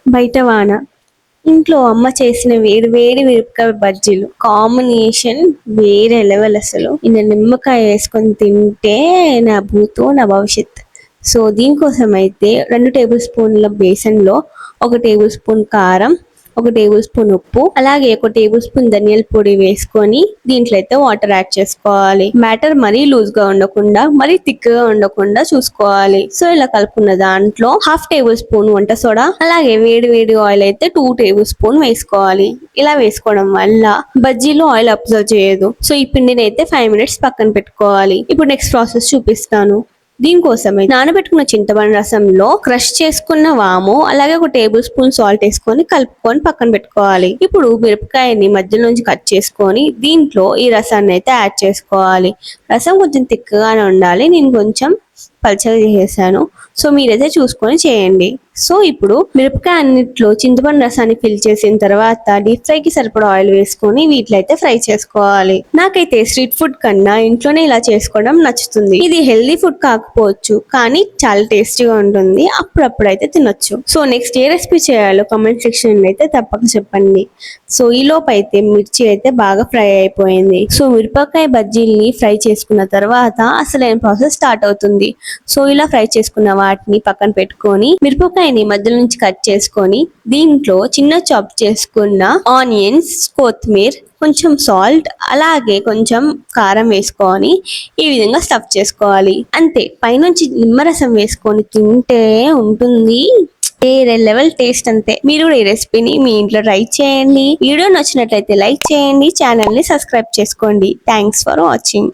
బయట వాన. ఇంట్లో అమ్మ చేసిన వేడి వేడి మిరపకాయ బజ్జీలు కాంబినేషన్ వేరే లెవెల్ అసలు. ఇన్న నిమ్మకాయ వేసుకొని తింటే నా భూతో నా భవిష్యత్. సో దీనికోసం అయితే 2 టేబుల్ స్పూన్ల బేసన్లో 1 టేబుల్ స్పూన్ కారం, 1 టేబుల్ స్పూన్ ఉప్పు, అలాగే 1 టేబుల్ స్పూన్ ధనియాల పొడి వేసుకొని దీంట్లో అయితే వాటర్ యాడ్ చేసుకోవాలి. బ్యాటర్ మరీ లూజ్ గా ఉండకుండా మరీ థిక్ గా ఉండకుండా చూసుకోవాలి. సో ఇలా కలుపుకున్న దాంట్లో 1/2 టేబుల్ స్పూన్ వంట సోడా, అలాగే వేడి వేడి ఆయిల్ అయితే 2 టేబుల్ స్పూన్ వేసుకోవాలి. ఇలా వేసుకోవడం వల్ల బజ్జీలో ఆయిల్ అబ్జర్వ్ చేయదు. సో ఈ పిండిని అయితే 5 మినిట్స్ పక్కన పెట్టుకోవాలి. ఇప్పుడు నెక్స్ట్ ప్రాసెస్ చూపిస్తాను. దీనికోసమే నానబెట్టుకున్న చింతపండు రసంలో క్రష్ చేసుకున్న వాము, అలాగే 1 టేబుల్ స్పూన్ సాల్ట్ వేసుకొని కలుపుకొని పక్కన పెట్టుకోవాలి. ఇప్పుడు మిరపకాయని మధ్య నుంచి కట్ చేసుకొని దీంట్లో ఈ రసాన్ని అయితే యాడ్ చేసుకోవాలి. రసం కొంచెం తిక్కగానే ఉండాలి. నేను కొంచెం పల్చగా చేసేసాను. సో మీరైతే చూసుకొని చేయండి. సో ఇప్పుడు మిరపకాయ అన్నిట్లో చింతపండు రసాన్ని ఫిల్ చేసిన తర్వాత డీప్ ఫ్రై కి సరిపడా ఆయిల్ వేసుకొని వీటిలో అయితే ఫ్రై చేసుకోవాలి. నాకైతే స్ట్రీట్ ఫుడ్ కన్నా ఇంట్లోనే ఇలా చేసుకోవడం నచ్చుతుంది. ఇది హెల్దీ ఫుడ్ కాకపోవచ్చు కానీ చాలా టేస్టీగా ఉంటుంది. అప్పుడప్పుడు అయితే తినొచ్చు. సో నెక్స్ట్ ఏ రెసిపీ చేయాలో కామెంట్ సెక్షన్ అయితే తప్పక చెప్పండి. సో ఈ లోపు అయితే మిర్చి అయితే బాగా ఫ్రై అయిపోయింది. సో మిరపకాయ బజ్జీల్ని ఫ్రై చేసుకున్న తర్వాత అసలైన ప్రాసెస్ స్టార్ట్ అవుతుంది. సో ఇలా ఫ్రై చేసుకున్న వాటిని పక్కన పెట్టుకొని మిరపకాయని మధ్య నుంచి కట్ చేసుకొని దీంట్లో చిన్న చాప్ చేసుకున్న ఆనియన్స్, కొత్తిమీర, కొంచెం సాల్ట్, అలాగే కొంచెం కారం వేసుకొని ఈ విధంగా స్టఫ్ చేసుకోవాలి. అంతే, పైనుంచి నిమ్మరసం వేసుకొని తింటే ఉంటుంది వేరే లెవెల్ టేస్ట్. అంతే. మీరు కూడా ఈ రెసిపీని మీ ఇంట్లో ట్రై చేయండి. వీడియో నచ్చినట్లయితే లైక్ చేయండి, ఛానల్ ని సబ్స్క్రైబ్ చేసుకోండి. Thanks for watching.